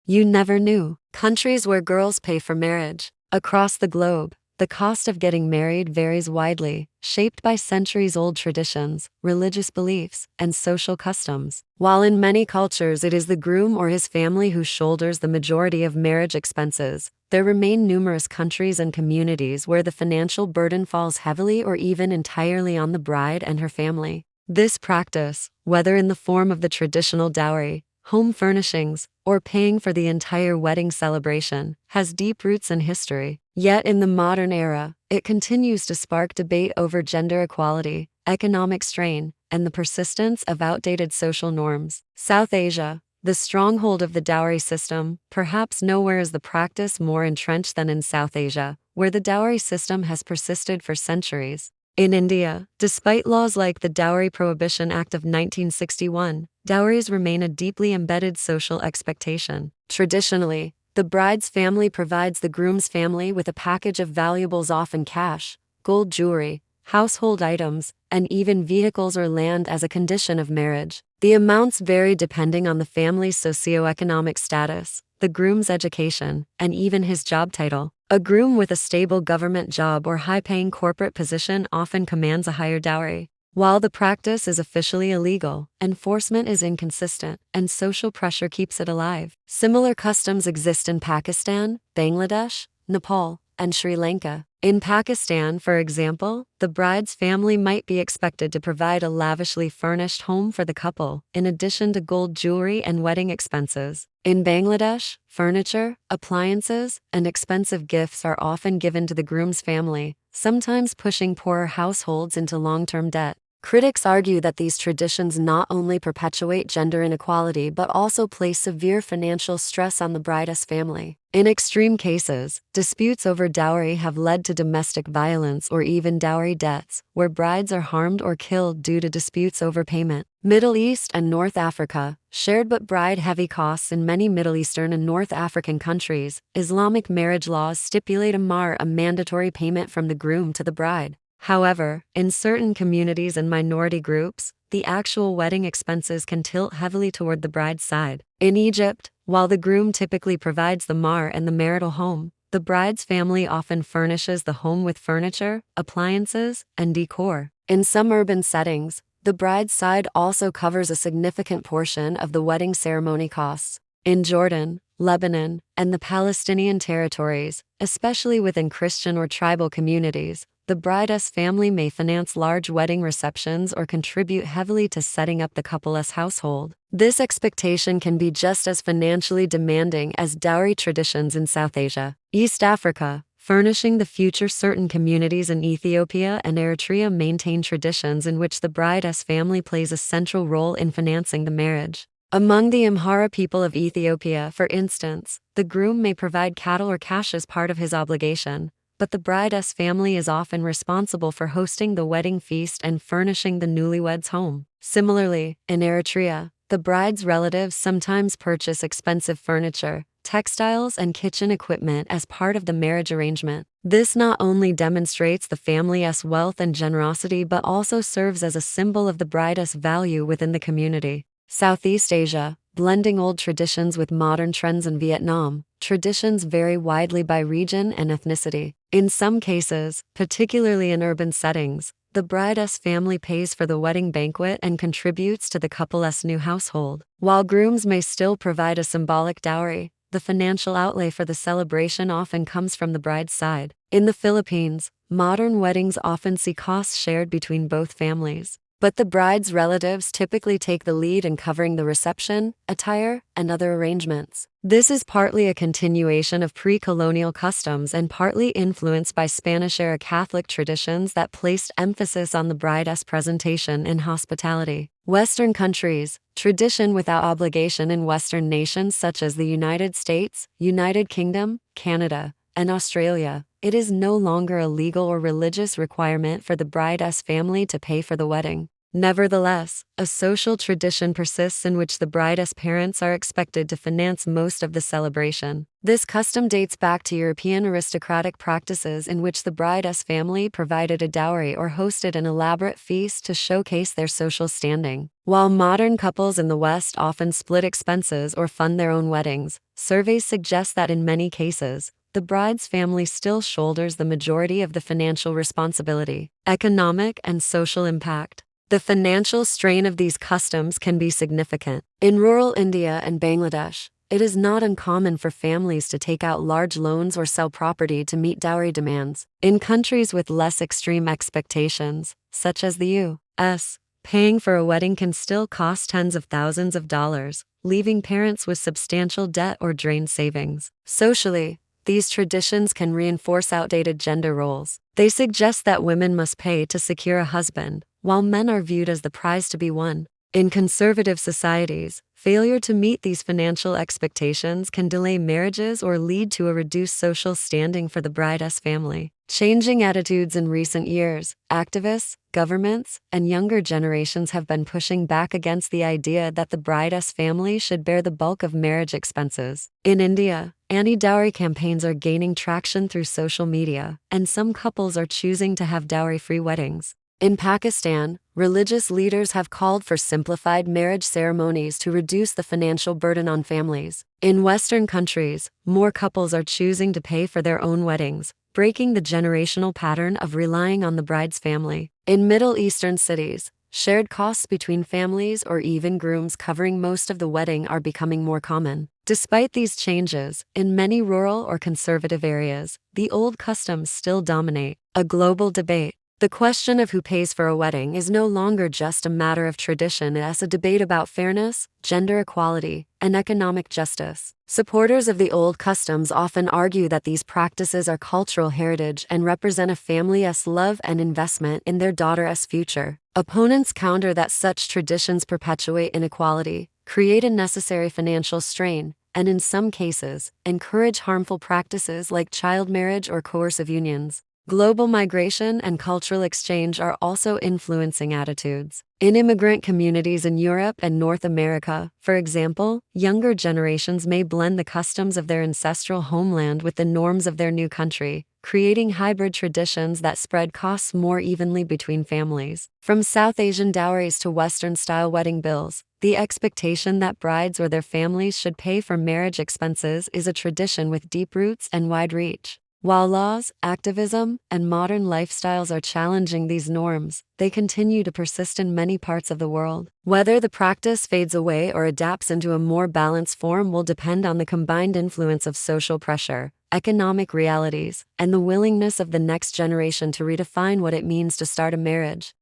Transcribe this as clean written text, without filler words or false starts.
You never knew. Countries where girls pay for marriage. Across the globe, the cost of getting married varies widely, shaped by centuries-old traditions, religious beliefs, and social customs. While in many cultures it is the groom or his family who shoulders the majority of marriage expenses, there remain numerous countries and communities where the financial burden falls heavily or even entirely on the bride and her family. This practice, whether in the form of the traditional dowry, home furnishings, or paying for the entire wedding celebration, has deep roots in history. Yet in the modern era, it continues to spark debate over gender equality, economic strain, and the persistence of outdated social norms. South Asia, the stronghold of the dowry system, perhaps nowhere is the practice more entrenched than in South Asia, where the dowry system has persisted for centuries. In India, despite laws like the Dowry Prohibition Act of 1961, dowries remain a deeply embedded social expectation. Traditionally, the bride's family provides the groom's family with a package of valuables, often cash, gold jewelry, household items, and even vehicles or land as a condition of marriage. The amounts vary depending on the family's socioeconomic status, the groom's education, and even his job title. A groom with a stable government job or high-paying corporate position often commands a higher dowry. While the practice is officially illegal, enforcement is inconsistent, and social pressure keeps it alive. Similar customs exist in Pakistan, Bangladesh, Nepal, and Sri Lanka. In Pakistan, for example, the bride's family might be expected to provide a lavishly furnished home for the couple, in addition to gold jewelry and wedding expenses. In Bangladesh, furniture, appliances, and expensive gifts are often given to the groom's family, sometimes pushing poorer households into long-term debt. Critics argue that these traditions not only perpetuate gender inequality but also place severe financial stress on the bride's family. In extreme cases, disputes over dowry have led to domestic violence or even dowry deaths, where brides are harmed or killed due to disputes over payment. Middle East and North Africa, shared but bride-heavy costs in many Middle Eastern and North African countries. Islamic marriage laws stipulate a mahr, a mandatory payment from the groom to the bride. However, in certain communities and minority groups, the actual wedding expenses can tilt heavily toward the bride's side. In Egypt, while the groom typically provides the mahr and the marital home, the bride's family often furnishes the home with furniture, appliances, and decor. In some urban settings, the bride's side also covers a significant portion of the wedding ceremony costs. In Jordan, Lebanon, and the Palestinian territories, especially within Christian or tribal communities, the bride's family may finance large wedding receptions or contribute heavily to setting up the couple's household. This expectation can be just as financially demanding as dowry traditions in South Asia. East Africa, furnishing the future. Certain communities in Ethiopia and Eritrea maintain traditions in which the bride's family plays a central role in financing the marriage. Among the Amhara people of Ethiopia, for instance, the groom may provide cattle or cash as part of his obligation, but the bride's family is often responsible for hosting the wedding feast and furnishing the newlywed's home. Similarly, in Eritrea, the bride's relatives sometimes purchase expensive furniture, textiles, and kitchen equipment as part of the marriage arrangement. This not only demonstrates the family's wealth and generosity but also serves as a symbol of the bride's value within the community. Southeast Asia, blending old traditions with modern trends. In Vietnam, traditions vary widely by region and ethnicity. In some cases, particularly in urban settings, the bride's family pays for the wedding banquet and contributes to the couple's new household. While grooms may still provide a symbolic dowry, the financial outlay for the celebration often comes from the bride's side. In the Philippines, modern weddings often see costs shared between both families, but the bride's relatives typically take the lead in covering the reception, attire, and other arrangements. This is partly a continuation of pre-colonial customs and partly influenced by Spanish-era Catholic traditions that placed emphasis on the bride's presentation and hospitality. Western countries, tradition without obligation. In Western nations such as the United States, United Kingdom, Canada, and Australia, it is no longer a legal or religious requirement for the bride's family to pay for the wedding. Nevertheless, a social tradition persists in which the bride's parents are expected to finance most of the celebration. This custom dates back to European aristocratic practices in which the bride's family provided a dowry or hosted an elaborate feast to showcase their social standing. While modern couples in the West often split expenses or fund their own weddings, surveys suggest that in many cases, the bride's family still shoulders the majority of the financial responsibility. Economic and social impact. The financial strain of these customs can be significant. In rural India and Bangladesh, it is not uncommon for families to take out large loans or sell property to meet dowry demands. In countries with less extreme expectations, such as the U.S., paying for a wedding can still cost tens of thousands of dollars, leaving parents with substantial debt or drained savings. Socially, these traditions can reinforce outdated gender roles. They suggest that women must pay to secure a husband, while men are viewed as the prize to be won. In conservative societies, failure to meet these financial expectations can delay marriages or lead to a reduced social standing for the bride's family. Changing attitudes in recent years, activists, governments, and younger generations have been pushing back against the idea that the bride's family should bear the bulk of marriage expenses. In India, anti-dowry campaigns are gaining traction through social media, and some couples are choosing to have dowry-free weddings. In Pakistan, religious leaders have called for simplified marriage ceremonies to reduce the financial burden on families. In Western countries, more couples are choosing to pay for their own weddings, breaking the generational pattern of relying on the bride's family. In Middle Eastern cities, shared costs between families or even grooms covering most of the wedding are becoming more common. Despite these changes, in many rural or conservative areas, the old customs still dominate. A global debate. The question of who pays for a wedding is no longer just a matter of tradition, as a debate about fairness, gender equality, and economic justice. Supporters of the old customs often argue that these practices are cultural heritage and represent a family's love and investment in their daughter's future. Opponents counter that such traditions perpetuate inequality, create unnecessary financial strain, and in some cases, encourage harmful practices like child marriage or coercive unions. Global migration and cultural exchange are also influencing attitudes. In immigrant communities in Europe and North America, for example, younger generations may blend the customs of their ancestral homeland with the norms of their new country, creating hybrid traditions that spread costs more evenly between families. From South Asian dowries to Western-style wedding bills, the expectation that brides or their families should pay for marriage expenses is a tradition with deep roots and wide reach. While laws, activism, and modern lifestyles are challenging these norms, they continue to persist in many parts of the world. Whether the practice fades away or adapts into a more balanced form will depend on the combined influence of social pressure, economic realities, and the willingness of the next generation to redefine what it means to start a marriage.